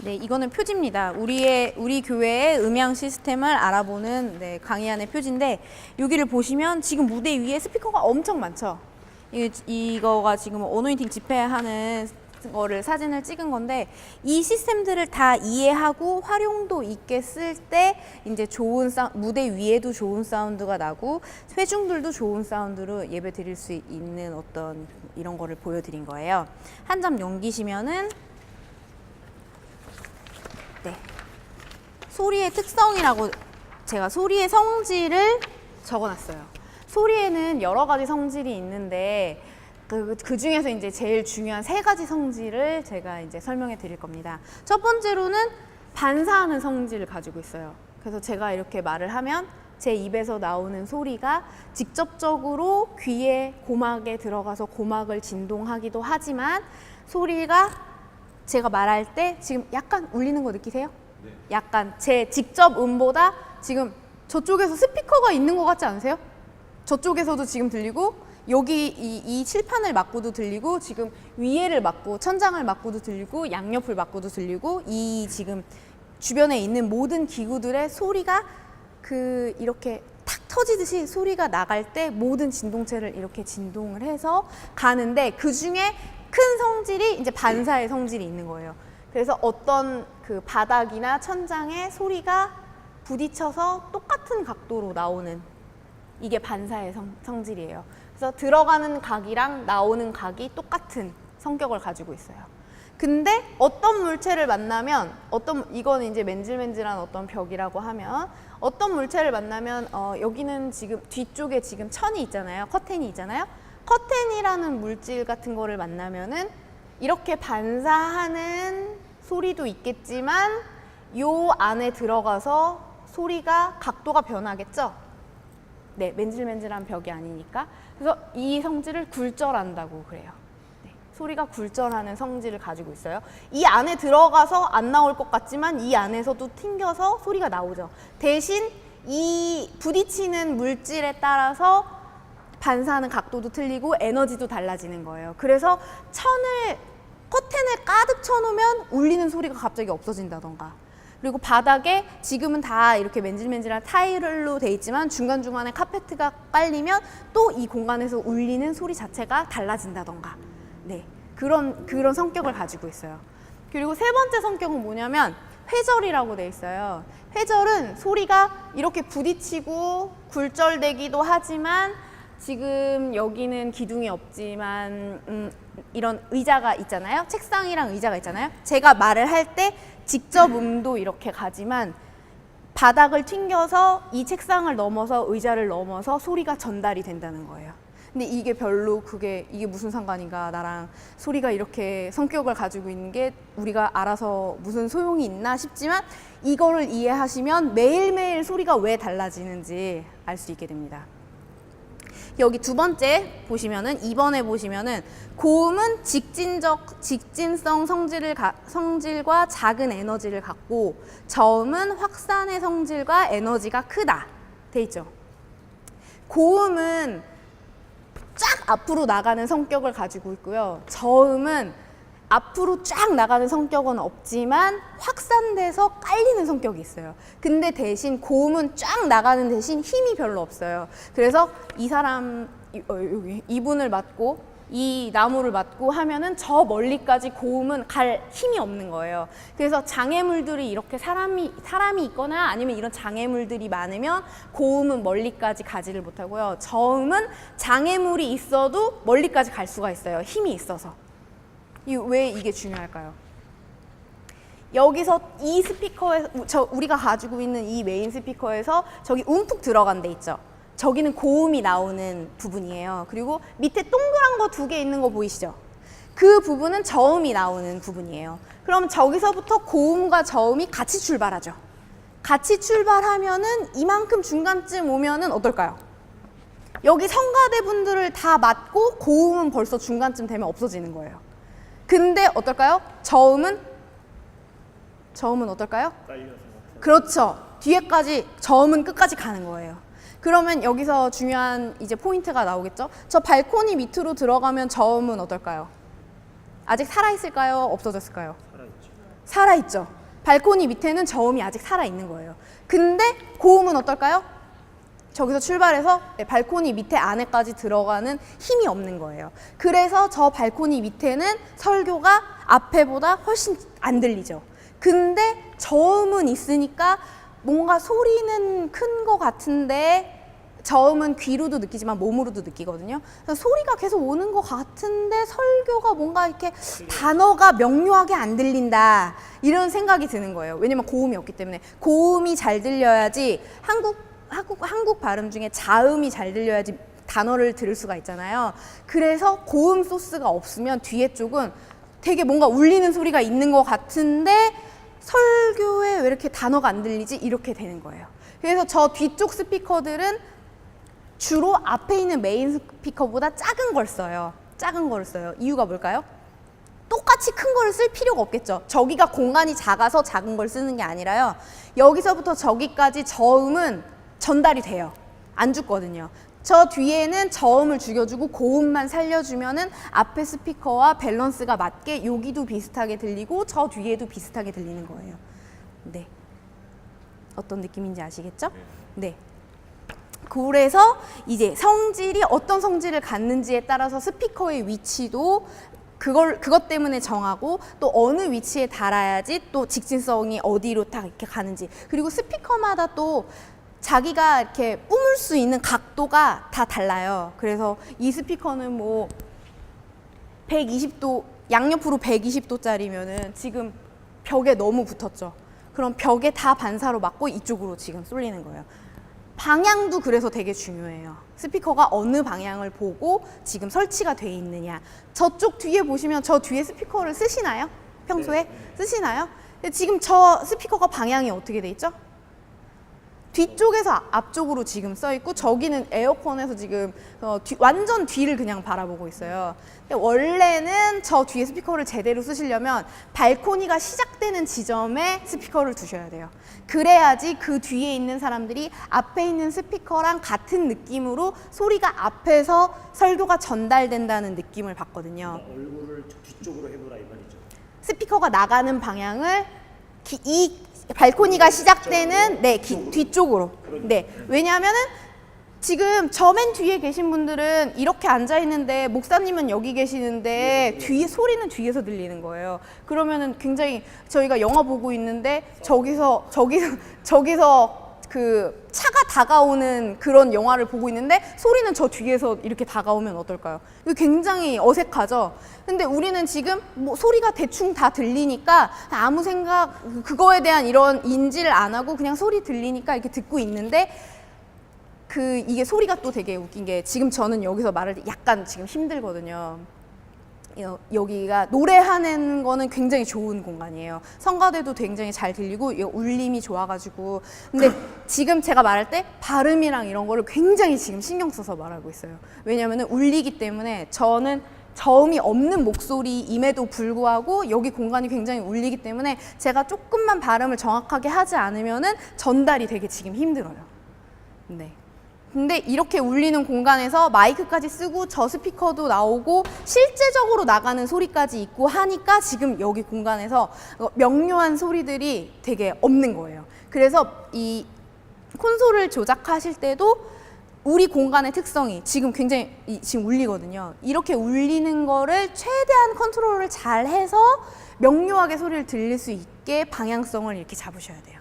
네, 이거는 표지입니다. 우리 교회의 음향 시스템을 알아보는 네, 강의안의 표지인데 여기를 보시면 지금 무대 위에 스피커가 엄청 많죠. 이거가 지금 어노인팅 집회하는 거를 사진을 찍은 건데 이 시스템들을 다 이해하고 활용도 있게 쓸 때 이제 좋은 무대 위에도 좋은 사운드가 나고 회중들도 좋은 사운드로 예배 드릴 수 있는 어떤 이런 거를 보여드린 거예요. 한 점 넘기시면은 네. 소리의 특성이라고 제가 소리의 성질을 적어놨어요. 소리에는 여러 가지 성질이 있는데 그 중에서 이제 제일 중요한 세 가지 성질을 제가 이제 설명해 드릴 겁니다. 첫 번째로는 반사하는 성질을 가지고 있어요. 그래서 제가 이렇게 말을 하면 제 입에서 나오는 소리가 직접적으로 귀에 고막에 들어가서 고막을 진동하기도 하지만 소리가 제가 말할 때 지금 약간 울리는 거 느끼세요? 네. 약간 제 직접 음보다 지금 저쪽에서 스피커가 있는 것 같지 않으세요? 저쪽에서도 지금 들리고 여기 이 칠판을 맞고도 들리고 지금 위에를 맞고 천장을 맞고도 들리고 양옆을 맞고도 들리고 이 지금 주변에 있는 모든 기구들의 소리가 이렇게 탁 터지듯이 소리가 나갈 때 모든 진동체를 이렇게 진동을 해서 가는데 그 중에 큰 성질이 이제 반사의 성질이 있는 거예요. 그래서 어떤 그 바닥이나 천장에 소리가 부딪혀서 똑같은 각도로 나오는 이게 반사의 성질이에요. 그래서 들어가는 각이랑 나오는 각이 똑같은 성격을 가지고 있어요. 근데 어떤 물체를 만나면 이거는 이제 맨질맨질한 어떤 벽이라고 하면 어떤 물체를 만나면 여기는 지금 뒤쪽에 지금 천이 있잖아요. 커튼이 있잖아요. 커튼이라는 물질 같은 거를 만나면은 이렇게 반사하는 소리도 있겠지만 요 안에 들어가서 소리가 각도가 변하겠죠? 네, 맨질맨질한 벽이 아니니까. 그래서 이 성질을 굴절한다고 그래요. 네, 소리가 굴절하는 성질을 가지고 있어요. 이 안에 들어가서 안 나올 것 같지만 이 안에서도 튕겨서 소리가 나오죠. 대신 이 부딪히는 물질에 따라서 반사하는 각도도 틀리고 에너지도 달라지는 거예요. 그래서 커튼을 가득 쳐놓으면 울리는 소리가 갑자기 없어진다던가 그리고 바닥에 지금은 다 이렇게 맨질맨질한 타일로 돼 있지만 중간중간에 카페트가 깔리면 또 이 공간에서 울리는 소리 자체가 달라진다던가 네, 그런 성격을 가지고 있어요. 그리고 세 번째 성격은 뭐냐면 회절이라고 돼 있어요. 회절은 소리가 이렇게 부딪히고 굴절되기도 하지만 지금 여기는 기둥이 없지만 이런 의자가 있잖아요. 책상이랑 의자가 있잖아요. 제가 말을 할 때 직접 음도 이렇게 가지만 바닥을 튕겨서 이 책상을 넘어서 의자를 넘어서 소리가 전달이 된다는 거예요. 근데 이게 이게 무슨 상관인가 나랑 소리가 이렇게 성격을 가지고 있는 게 우리가 알아서 무슨 소용이 있나 싶지만 이거를 이해하시면 매일매일 소리가 왜 달라지는지 알 수 있게 됩니다. 여기 두 번째 보시면은 2번에 보시면은 고음은 직진성 성질과 작은 에너지를 갖고 저음은 확산의 성질과 에너지가 크다 돼 있죠. 고음은 쫙 앞으로 나가는 성격을 가지고 있고요. 저음은 앞으로 쫙 나가는 성격은 없지만 확산돼서 깔리는 성격이 있어요. 근데 대신 고음은 쫙 나가는 대신 힘이 별로 없어요. 그래서 이분을 맞고 이 나무를 맞고 하면은 저 멀리까지 고음은 갈 힘이 없는 거예요. 그래서 장애물들이 이렇게 사람이 있거나 아니면 이런 장애물들이 많으면 고음은 멀리까지 가지를 못하고요. 저음은 장애물이 있어도 멀리까지 갈 수가 있어요. 힘이 있어서. 왜 이게 중요할까요? 여기서 이 스피커에서 우리가 가지고 있는 이 메인 스피커에서 저기 움푹 들어간 데 있죠. 저기는 고음이 나오는 부분이에요. 그리고 밑에 동그란 거 2개 있는 거 보이시죠? 그 부분은 저음이 나오는 부분이에요. 그럼 저기서부터 고음과 저음이 같이 출발하죠. 같이 출발하면은 이만큼 중간쯤 오면은 어떨까요? 여기 성가대 분들을 다 맞고 고음은 벌써 중간쯤 되면 없어지는 거예요. 근데 어떨까요? 저음은 어떨까요? 그렇죠. 뒤에까지 저음은 끝까지 가는 거예요. 그러면 여기서 중요한 이제 포인트가 나오겠죠? 저 발코니 밑으로 들어가면 저음은 어떨까요? 아직 살아있을까요? 없어졌을까요? 살아있죠. 발코니 밑에는 저음이 아직 살아있는 거예요. 근데 고음은 어떨까요? 저기서 출발해서 발코니 밑에 안에까지 들어가는 힘이 없는 거예요. 그래서 저 발코니 밑에는 설교가 앞에보다 훨씬 안 들리죠. 근데 저음은 있으니까 뭔가 소리는 큰 거 같은데 저음은 귀로도 느끼지만 몸으로도 느끼거든요. 그래서 소리가 계속 오는 것 같은데 설교가 뭔가 이렇게 단어가 명료하게 안 들린다 이런 생각이 드는 거예요. 왜냐면 고음이 없기 때문에. 고음이 잘 들려야지 한국 발음 중에 자음이 잘 들려야지 단어를 들을 수가 있잖아요. 그래서 고음 소스가 없으면 뒤에 쪽은 되게 뭔가 울리는 소리가 있는 것 같은데 설교에 왜 이렇게 단어가 안 들리지? 이렇게 되는 거예요. 그래서 저 뒤쪽 스피커들은 주로 앞에 있는 메인 스피커보다 작은 걸 써요. 작은 걸 써요. 이유가 뭘까요? 똑같이 큰 거를 쓸 필요가 없겠죠. 저기가 공간이 작아서 작은 걸 쓰는 게 아니라요. 여기서부터 저기까지 저음은 전달이 돼요. 안 죽거든요. 저 뒤에는 저음을 죽여주고 고음만 살려주면은 앞에 스피커와 밸런스가 맞게 여기도 비슷하게 들리고 저 뒤에도 비슷하게 들리는 거예요. 네. 어떤 느낌인지 아시겠죠? 네. 그래서 이제 성질이 어떤 성질을 갖는지에 따라서 스피커의 위치도 그것 때문에 정하고 또 어느 위치에 달아야지 또 직진성이 어디로 딱 이렇게 가는지 그리고 스피커마다 또 자기가 이렇게 뿜을 수 있는 각도가 다 달라요. 그래서 이 스피커는 뭐 120도 양옆으로 120도짜리면은 지금 벽에 너무 붙었죠. 그럼 벽에 다 반사로 맞고 이쪽으로 지금 쏠리는 거예요. 방향도 그래서 되게 중요해요. 스피커가 어느 방향을 보고 지금 설치가 돼 있느냐. 저쪽 뒤에 보시면 저 뒤에 스피커를 쓰시나요? 평소에? 네. 쓰시나요? 근데 지금 저 스피커가 방향이 어떻게 돼 있죠? 뒤쪽에서 앞쪽으로 지금 써 있고 저기는 에어컨에서 지금 완전 뒤를 그냥 바라보고 있어요. 원래는 저 뒤에 스피커를 제대로 쓰시려면 발코니가 시작되는 지점에 스피커를 두셔야 돼요. 그래야지 그 뒤에 있는 사람들이 앞에 있는 스피커랑 같은 느낌으로 소리가 앞에서 설교가 전달된다는 느낌을 받거든요. 얼굴을 뒤쪽으로 해보라 이 말이죠. 스피커가 나가는 방향을 이 발코니가 시작되는 뒤쪽으로. 네. 왜냐하면은 지금 저 맨 뒤에 계신 분들은 이렇게 앉아 있는데 목사님은 여기 계시는데 뒤에 소리는 뒤에서 들리는 거예요. 그러면은 굉장히 저희가 영화 보고 있는데 저기서 그 차가 다가오는 그런 영화를 보고 있는데 소리는 저 뒤에서 이렇게 다가오면 어떨까요? 이거 굉장히 어색하죠? 근데 우리는 지금 뭐 소리가 대충 다 들리니까 아무 생각, 그거에 대한 이런 인지를 안 하고 그냥 소리 들리니까 이렇게 듣고 있는데 이게 소리가 또 되게 웃긴 게 지금 저는 여기서 말할 때 약간 지금 힘들거든요. 여기가 노래하는 거는 굉장히 좋은 공간이에요. 성가대도 굉장히 잘 들리고 울림이 좋아가지고 근데 지금 제가 말할 때 발음이랑 이런 거를 굉장히 지금 신경 써서 말하고 있어요. 왜냐면은 울리기 때문에 저는 저음이 없는 목소리임에도 불구하고 여기 공간이 굉장히 울리기 때문에 제가 조금만 발음을 정확하게 하지 않으면은 전달이 되게 지금 힘들어요. 네. 근데 이렇게 울리는 공간에서 마이크까지 쓰고 저 스피커도 나오고 실제적으로 나가는 소리까지 있고 하니까 지금 여기 공간에서 명료한 소리들이 되게 없는 거예요. 그래서 이 콘솔을 조작하실 때도 우리 공간의 특성이 지금 굉장히 지금 울리거든요. 이렇게 울리는 거를 최대한 컨트롤을 잘 해서 명료하게 소리를 들릴 수 있게 방향성을 이렇게 잡으셔야 돼요.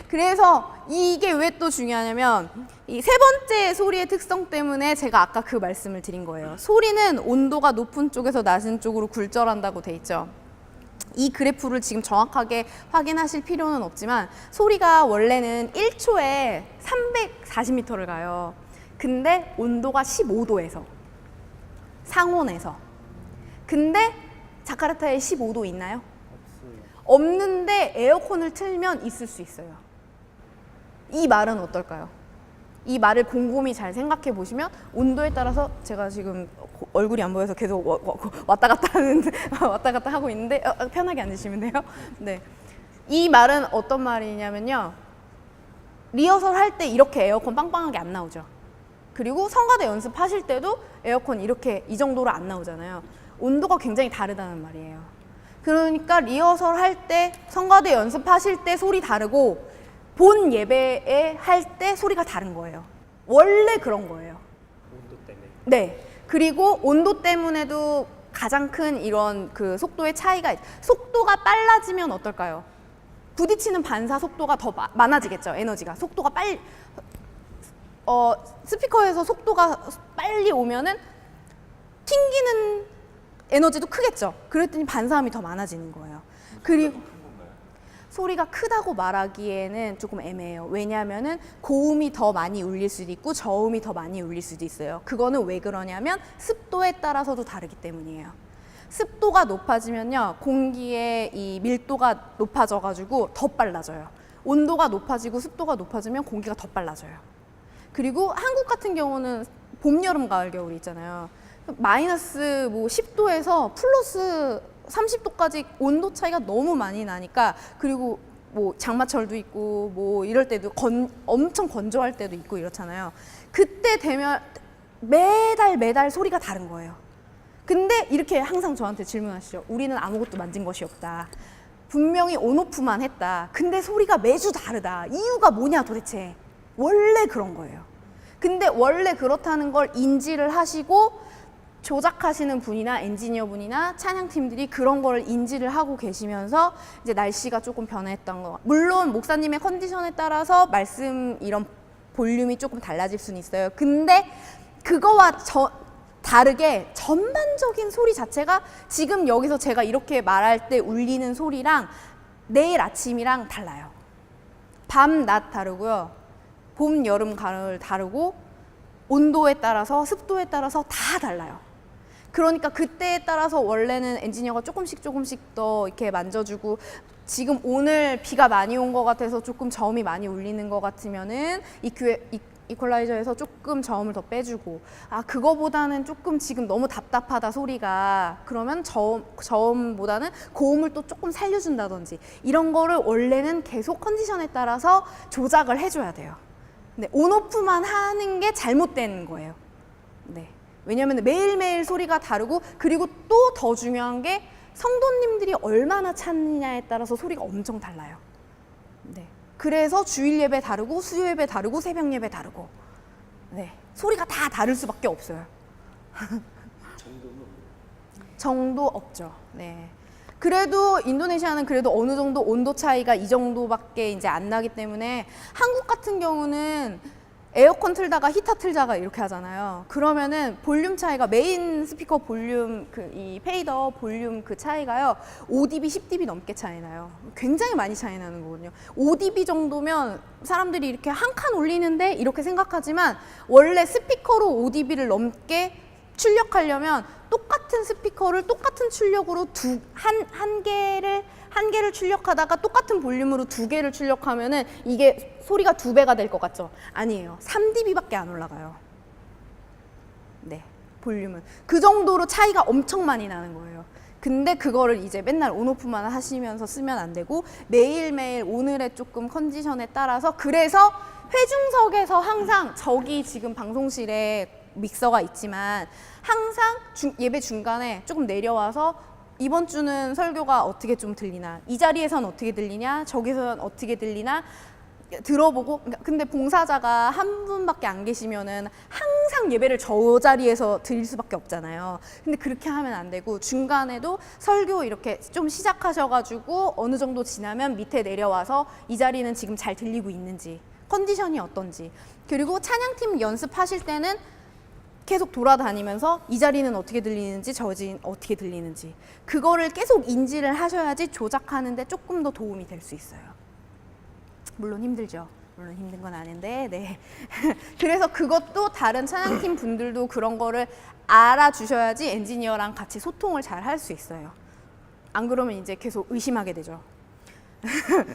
그래서 이게 왜 또 중요하냐면 이 세 번째 소리의 특성 때문에 제가 아까 그 말씀을 드린 거예요. 소리는 온도가 높은 쪽에서 낮은 쪽으로 굴절한다고 돼 있죠. 이 그래프를 지금 정확하게 확인하실 필요는 없지만 소리가 원래는 1초에 340m를 가요. 근데 온도가 15도에서 상온에서 근데 자카르타에 15도 있나요? 없는데 에어컨을 틀면 있을 수 있어요. 이 말은 어떨까요? 이 말을 곰곰이 잘 생각해 보시면 온도에 따라서 제가 지금 얼굴이 안 보여서 계속 왔다 갔다 하고 있는데 편하게 앉으시면 돼요. 네. 이 말은 어떤 말이냐면요. 리허설 할 때 이렇게 에어컨 빵빵하게 안 나오죠. 그리고 성가대 연습하실 때도 에어컨 이렇게 이 정도로 안 나오잖아요. 온도가 굉장히 다르다는 말이에요. 그러니까 리허설 할 때, 성가대 연습하실 때 소리 다르고 본 예배에 할 때 소리가 다른 거예요. 원래 그런 거예요. 온도 때문에. 네. 그리고 온도 때문에도 가장 큰 이런 그 속도의 차이가 속도가 빨라지면 어떨까요? 부딪히는 반사 속도가 더 많아지겠죠. 에너지가 속도가 빨리 스피커에서 속도가 빨리 오면은 튕기는 에너지도 크겠죠. 그랬더니 반사음이 더 많아지는 거예요. 그리고 소리가 크다고 말하기에는 조금 애매해요. 왜냐하면은 고음이 더 많이 울릴 수도 있고 저음이 더 많이 울릴 수도 있어요. 그거는 왜 그러냐면 습도에 따라서도 다르기 때문이에요. 습도가 높아지면요, 공기의 이 밀도가 높아져가지고 더 빨라져요. 온도가 높아지고 습도가 높아지면 공기가 더 빨라져요. 그리고 한국 같은 경우는 봄, 여름, 가을, 겨울이 있잖아요. 마이너스 뭐 10도에서 플러스 30도까지 온도 차이가 너무 많이 나니까, 그리고 뭐 장마철도 있고 뭐 이럴 때도 엄청 건조할 때도 있고 이렇잖아요. 그때 되면 매달 소리가 다른 거예요. 근데 이렇게 항상 저한테 질문하시죠. 우리는 아무것도 만진 것이 없다. 분명히 온오프만 했다. 근데 소리가 매주 다르다. 이유가 뭐냐 도대체. 원래 그런 거예요. 근데 원래 그렇다는 걸 인지를 하시고 조작하시는 분이나 엔지니어 분이나 찬양팀들이 그런 거를 인지를 하고 계시면서 이제 날씨가 조금 변했던 거. 물론 목사님의 컨디션에 따라서 말씀 이런 볼륨이 조금 달라질 수는 있어요. 근데 그거와 다르게 전반적인 소리 자체가 지금 여기서 제가 이렇게 말할 때 울리는 소리랑 내일 아침이랑 달라요. 밤, 낮 다르고요. 봄, 여름, 가을 다르고 온도에 따라서 습도에 따라서 다 달라요. 그러니까 그때에 따라서 원래는 엔지니어가 조금씩 더 이렇게 만져주고, 지금 오늘 비가 많이 온 것 같아서 조금 저음이 많이 울리는 것 같으면은 이퀄라이저에서 조금 저음을 더 빼주고, 아 그거보다는 조금 지금 너무 답답하다 소리가, 그러면 저음보다는 고음을 또 조금 살려준다든지, 이런 거를 원래는 계속 컨디션에 따라서 조작을 해줘야 돼요. 근데 온오프만 하는 게 잘못된 거예요. 네. 왜냐하면 매일매일 소리가 다르고, 그리고 또 더 중요한 게 성도님들이 얼마나 찾느냐에 따라서 소리가 엄청 달라요. 네. 그래서 주일 예배 다르고 수요 예배 다르고 새벽 예배 다르고, 네. 소리가 다 다를 수밖에 없어요. 정도 없죠. 네. 그래도 인도네시아는 그래도 어느 정도 온도 차이가 이 정도밖에 이제 안 나기 때문에, 한국 같은 경우는 에어컨 틀다가 히터 틀다가 이렇게 하잖아요. 그러면은 볼륨 차이가, 메인 스피커 볼륨 이 페이더 볼륨 그 차이가요 5dB, 10dB 넘게 차이 나요. 굉장히 많이 차이 나는 거거든요. 5dB 정도면 사람들이 이렇게 한 칸 올리는데 이렇게 생각하지만, 원래 스피커로 5dB를 넘게 출력하려면 똑같은 스피커를 똑같은 출력으로 한 개를 출력하다가 똑같은 볼륨으로 두 개를 출력하면은 이게 소리가 2배가 될 것 같죠? 아니에요. 3dB밖에 안 올라가요. 네, 볼륨은. 그 정도로 차이가 엄청 많이 나는 거예요. 근데 그거를 이제 맨날 온오프만 하시면서 쓰면 안 되고, 매일매일 오늘의 조금 컨디션에 따라서, 그래서 회중석에서 항상, 저기 지금 방송실에 믹서가 있지만 항상 예배 중간에 조금 내려와서 이번 주는 설교가 어떻게 좀 들리나, 이 자리에선 어떻게 들리냐, 저기선 어떻게 들리나 들어보고. 근데 봉사자가 한 분밖에 안 계시면은 항상 예배를 저 자리에서 드릴 수밖에 없잖아요. 근데 그렇게 하면 안 되고, 중간에도 설교 이렇게 좀 시작하셔가지고 어느 정도 지나면 밑에 내려와서 이 자리는 지금 잘 들리고 있는지, 컨디션이 어떤지, 그리고 찬양팀 연습하실 때는 계속 돌아다니면서 이 자리는 어떻게 들리는지 저 자리는 어떻게 들리는지, 그거를 계속 인지를 하셔야지 조작하는데 조금 더 도움이 될 수 있어요. 물론 힘들죠. 물론 힘든 건 아닌데, 네. 그래서 그것도 다른 찬양팀 분들도 그런 거를 알아주셔야지 엔지니어랑 같이 소통을 잘 할 수 있어요. 안 그러면 이제 계속 의심하게 되죠.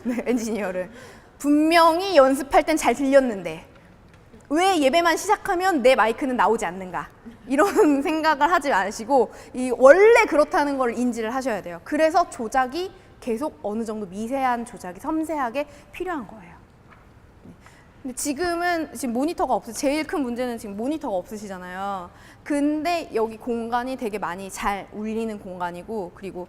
네, 엔지니어를. 분명히 연습할 땐 잘 들렸는데 왜 예배만 시작하면 내 마이크는 나오지 않는가, 이런 생각을 하지 마시고 원래 그렇다는 걸 인지를 하셔야 돼요. 그래서 조작이 계속 어느 정도 미세한 조작이 섬세하게 필요한 거예요. 근데 지금 모니터가 제일 큰 문제는 지금 모니터가 없으시잖아요. 근데 여기 공간이 되게 많이 잘 울리는 공간이고, 그리고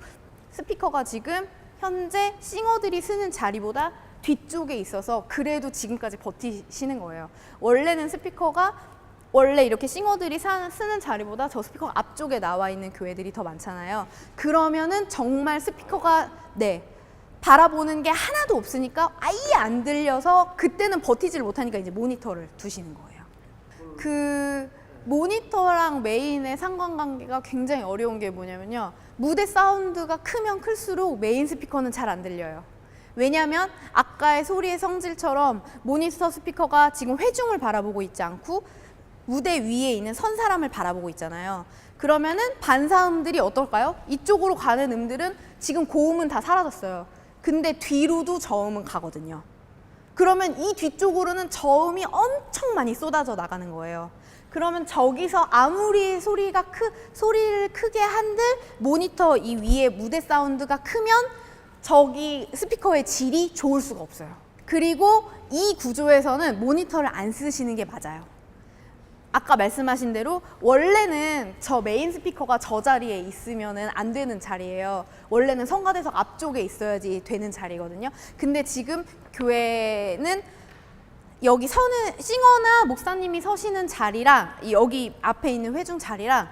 스피커가 지금 현재 싱어들이 쓰는 자리보다 뒤쪽에 있어서 그래도 지금까지 버티시는 거예요. 원래는 스피커가 원래 이렇게 싱어들이 쓰는 자리보다 저 스피커가 앞쪽에 나와 있는 교회들이 더 많잖아요. 그러면은 정말 스피커가 바라보는 게 하나도 없으니까 아예 안 들려서 그때는 버티지를 못하니까 이제 모니터를 두시는 거예요. 그 모니터랑 메인의 상관관계가 굉장히 어려운 게 뭐냐면요. 무대 사운드가 크면 클수록 메인 스피커는 잘 안 들려요. 왜냐하면 아까의 소리의 성질처럼 모니터 스피커가 지금 회중을 바라보고 있지 않고 무대 위에 있는 선 사람을 바라보고 있잖아요. 그러면은 반사음들이 어떨까요? 이쪽으로 가는 음들은 지금 고음은 다 사라졌어요. 근데 뒤로도 저음은 가거든요. 그러면 이 뒤쪽으로는 저음이 엄청 많이 쏟아져 나가는 거예요. 그러면 저기서 아무리 소리를 크게 한들 모니터 이 위에 무대 사운드가 크면 저기 스피커의 질이 좋을 수가 없어요. 그리고 이 구조에서는 모니터를 안 쓰시는 게 맞아요. 아까 말씀하신 대로 원래는 저 메인 스피커가 저 자리에 있으면은 안 되는 자리예요. 원래는 성가대석 앞쪽에 있어야지 되는 자리거든요. 근데 지금 교회는 여기 서는 싱어나 목사님이 서시는 자리랑 여기 앞에 있는 회중 자리랑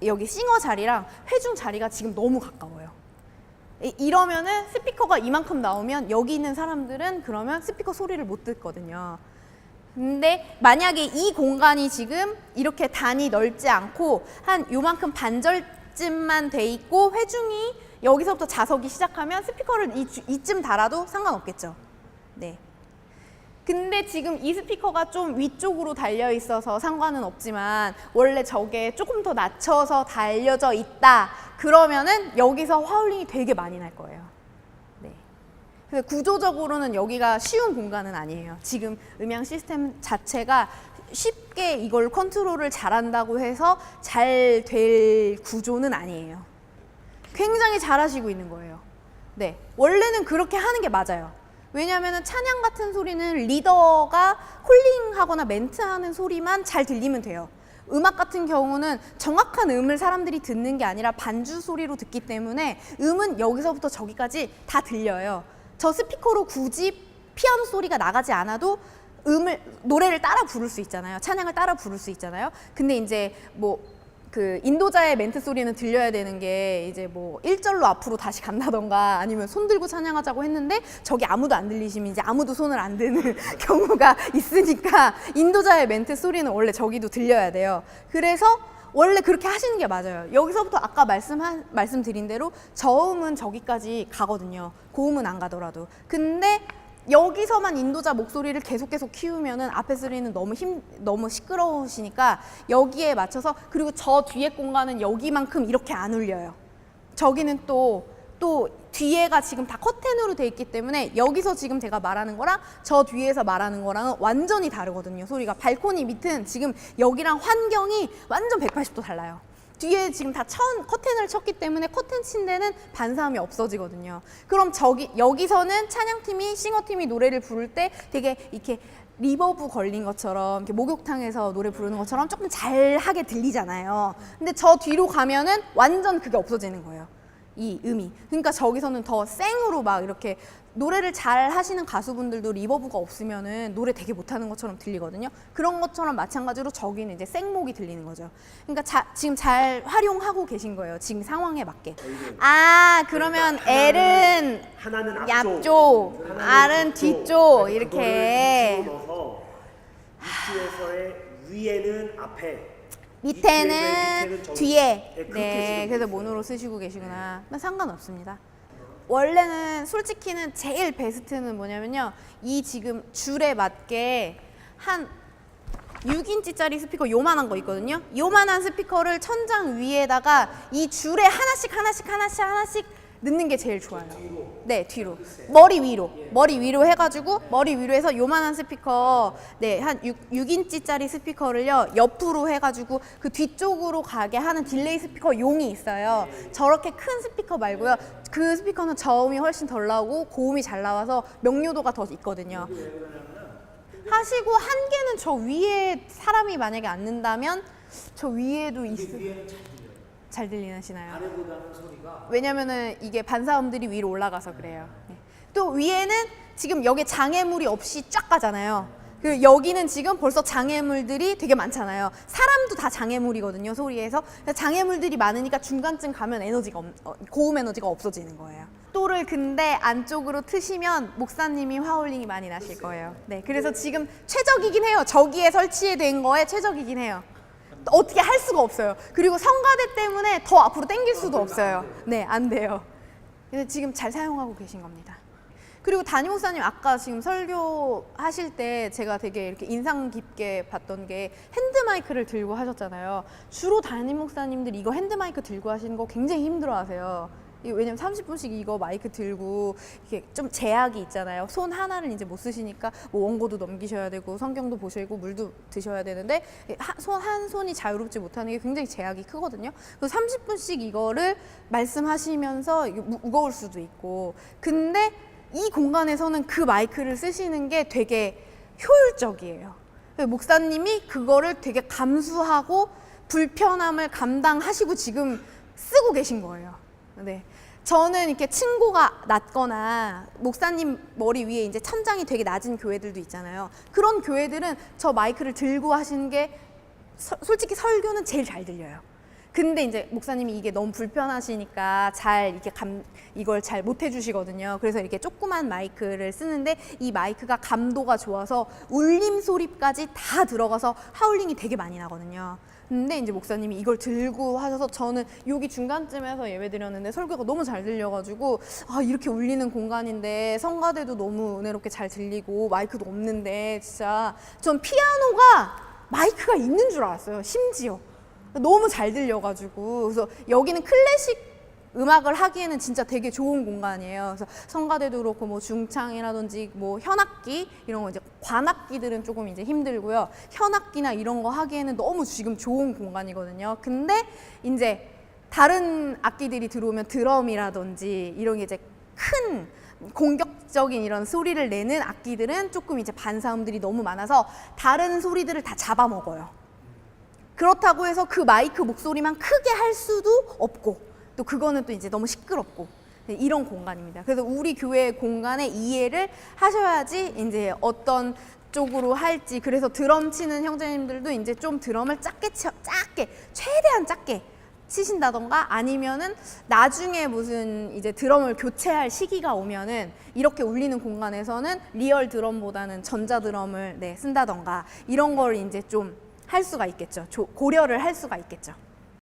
여기 싱어 자리랑 회중 자리가 지금 너무 가까워요. 이러면은 스피커가 이만큼 나오면 여기 있는 사람들은 그러면 스피커 소리를 못 듣거든요. 근데 만약에 이 공간이 지금 이렇게 단이 넓지 않고 한 요만큼 반절쯤만 돼 있고 회중이 여기서부터 자석이 시작하면 스피커를 이쯤 달아도 상관없겠죠. 네. 근데 지금 이 스피커가 좀 위쪽으로 달려 있어서 상관은 없지만 원래 저게 조금 더 낮춰서 달려져 있다 그러면은 여기서 화울링이 되게 많이 날 거예요. 네. 그래서 구조적으로는 여기가 쉬운 공간은 아니에요. 지금 음향 시스템 자체가 쉽게 이걸 컨트롤을 잘한다고 해서 잘 될 구조는 아니에요. 굉장히 잘하시고 있는 거예요. 네. 원래는 그렇게 하는 게 맞아요. 왜냐하면 찬양 같은 소리는 리더가 홀링하거나 멘트하는 소리만 잘 들리면 돼요. 음악 같은 경우는 정확한 음을 사람들이 듣는 게 아니라 반주 소리로 듣기 때문에 음은 여기서부터 저기까지 다 들려요. 저 스피커로 굳이 피아노 소리가 나가지 않아도 노래를 따라 부를 수 있잖아요. 찬양을 따라 부를 수 있잖아요. 근데 이제 그 인도자의 멘트 소리는 들려야 되는 게 이제 1절로 앞으로 다시 간다던가 아니면 손 들고 찬양하자고 했는데 저기 아무도 안 들리시면 이제 아무도 손을 안 드는 경우가 있으니까 인도자의 멘트 소리는 원래 저기도 들려야 돼요. 그래서 원래 그렇게 하시는 게 맞아요. 여기서부터 아까 말씀드린 대로 저음은 저기까지 가거든요. 고음은 안 가더라도. 근데 여기서만 인도자 목소리를 계속 키우면은 앞에 소리는 너무 시끄러우시니까 여기에 맞춰서 그리고 저 뒤에 공간은 여기만큼 이렇게 안 울려요. 저기는 또 뒤에가 지금 다 커튼으로 돼 있기 때문에 여기서 지금 제가 말하는 거랑 저 뒤에서 말하는 거랑은 완전히 다르거든요. 소리가 발코니 밑은 지금 여기랑 환경이 완전 180도 달라요. 뒤에 지금 다 커튼을 쳤기 때문에 커튼 친 데는 반사음이 없어지거든요. 그럼 여기서는 찬양팀이 싱어팀이 노래를 부를 때 되게 이렇게 리버브 걸린 것처럼 이렇게 목욕탕에서 노래 부르는 것처럼 조금 잘하게 들리잖아요. 근데 저 뒤로 가면은 완전 그게 없어지는 거예요. 이 음이. 그러니까 저기서는 더 생으로 막 이렇게 노래를 잘 하시는 가수분들도 리버브가 없으면은 노래 되게 못하는 것처럼 들리거든요. 그런 것처럼 마찬가지로 저기는 이제 생목이 들리는 거죠. 그러니까 지금 잘 활용하고 계신 거예요. 지금 상황에 맞게. 그러면 L은 하나는 앞쪽, R은 뒤쪽 이렇게. 넣어서 위쪽에서의 위에는 앞에. 밑에는 뒤에. 네, 그래서 모노로 쓰시고 계시구나. 상관없습니다. 원래는 솔직히는 제일 베스트는 뭐냐면요. 이 지금 줄에 맞게 한 6인치짜리 스피커 요만한 거 있거든요. 요만한 스피커를 천장 위에다가 이 줄에 하나씩 넣는 게 제일 좋아요. 네, 뒤로. 머리 위로 해가지고 머리 위로 해서 요만한 스피커 한 6인치짜리 스피커를요 옆으로 해가지고 그 뒤쪽으로 가게 하는 딜레이 스피커 용이 있어요. 저렇게 큰 스피커 말고요. 그 스피커는 저음이 훨씬 덜 나오고 고음이 잘 나와서 명료도가 더 있거든요. 하시고 한 개는 저 위에 사람이 만약에 앉는다면 저 위에도 있어요. 잘 들리시나요? 아래보다는 소리가 왜냐면은 이게 반사음들이 위로 올라가서 그래요. 네. 또 위에는 지금 여기 장애물이 없이 쫙 가잖아요. 그리고 여기는 지금 벌써 장애물들이 되게 많잖아요. 사람도 다 장애물이거든요, 소리에서. 장애물들이 많으니까 중간쯤 가면 고음 에너지가 없어지는 거예요. 또를 근데 안쪽으로 트시면 목사님이 화울링이 많이 나실 거예요. 네, 그래서 지금 최적이긴 해요. 저기에 설치된 거에 최적이긴 해요. 어떻게 할 수가 없어요. 그리고 성가대 때문에 더 앞으로 당길 수도 없어요. 네, 안 돼요. 근데 지금 잘 사용하고 계신 겁니다. 그리고 담임 목사님 아까 지금 설교하실 때 제가 되게 이렇게 인상 깊게 봤던 게 핸드 마이크를 들고 하셨잖아요. 주로 담임 목사님들 이거 핸드 마이크 들고 하시는 거 굉장히 힘들어 하세요. 왜냐면 30분씩 이거 마이크 들고 이게 좀 제약이 있잖아요. 손 하나를 이제 못 쓰시니까 뭐 원고도 넘기셔야 되고 성경도 보시고 물도 드셔야 되는데 한 손이 자유롭지 못하는 게 굉장히 제약이 크거든요. 그래서 30분씩 이거를 말씀하시면서 이게 무거울 수도 있고, 근데 이 공간에서는 그 마이크를 쓰시는 게 되게 효율적이에요. 목사님이 그거를 되게 감수하고 불편함을 감당하시고 지금 쓰고 계신 거예요. 네. 저는 이렇게 층고가 낮거나 목사님 머리 위에 이제 천장이 되게 낮은 교회들도 있잖아요. 그런 교회들은 저 마이크를 들고 하시는 게 솔직히 설교는 제일 잘 들려요. 근데 이제 목사님이 이게 너무 불편하시니까 이걸 잘 못 해주시거든요. 그래서 이렇게 조그만 마이크를 쓰는데 이 마이크가 감도가 좋아서 울림 소리까지 다 들어가서 하울링이 되게 많이 나거든요. 근데 이제 목사님이 이걸 들고 하셔서 저는 여기 중간쯤에서 예배 드렸는데 설교가 너무 잘 들려가지고 이렇게 울리는 공간인데 성가대도 너무 은혜롭게 잘 들리고 마이크도 없는데 진짜 전 피아노가 마이크가 있는 줄 알았어요. 심지어 너무 잘 들려가지고. 그래서 여기는 클래식 음악을 하기에는 진짜 되게 좋은 공간이에요. 그래서 성가대도 그렇고 뭐 중창이라든지 뭐 현악기 이런 거 이제 관악기들은 조금 이제 힘들고요. 현악기나 이런 거 하기에는 너무 지금 좋은 공간이거든요. 근데 이제 다른 악기들이 들어오면 드럼이라든지 이런 게 이제 큰 공격적인 이런 소리를 내는 악기들은 조금 이제 반사음들이 너무 많아서 다른 소리들을 다 잡아먹어요. 그렇다고 해서 그 마이크 목소리만 크게 할 수도 없고, 또 그거는 또 이제 너무 시끄럽고, 이런 공간입니다. 그래서 우리 교회 공간에 이해를 하셔야지 이제 어떤 쪽으로 할지. 그래서 드럼 치는 형제님들도 이제 좀 드럼을 작게 최대한 작게 치신다던가, 아니면은 나중에 무슨 이제 드럼을 교체할 시기가 오면은 이렇게 울리는 공간에서는 리얼 드럼보다는 전자 드럼을 쓴다던가 이런 걸 이제 좀 할 수가 있겠죠. 고려를 할 수가 있겠죠.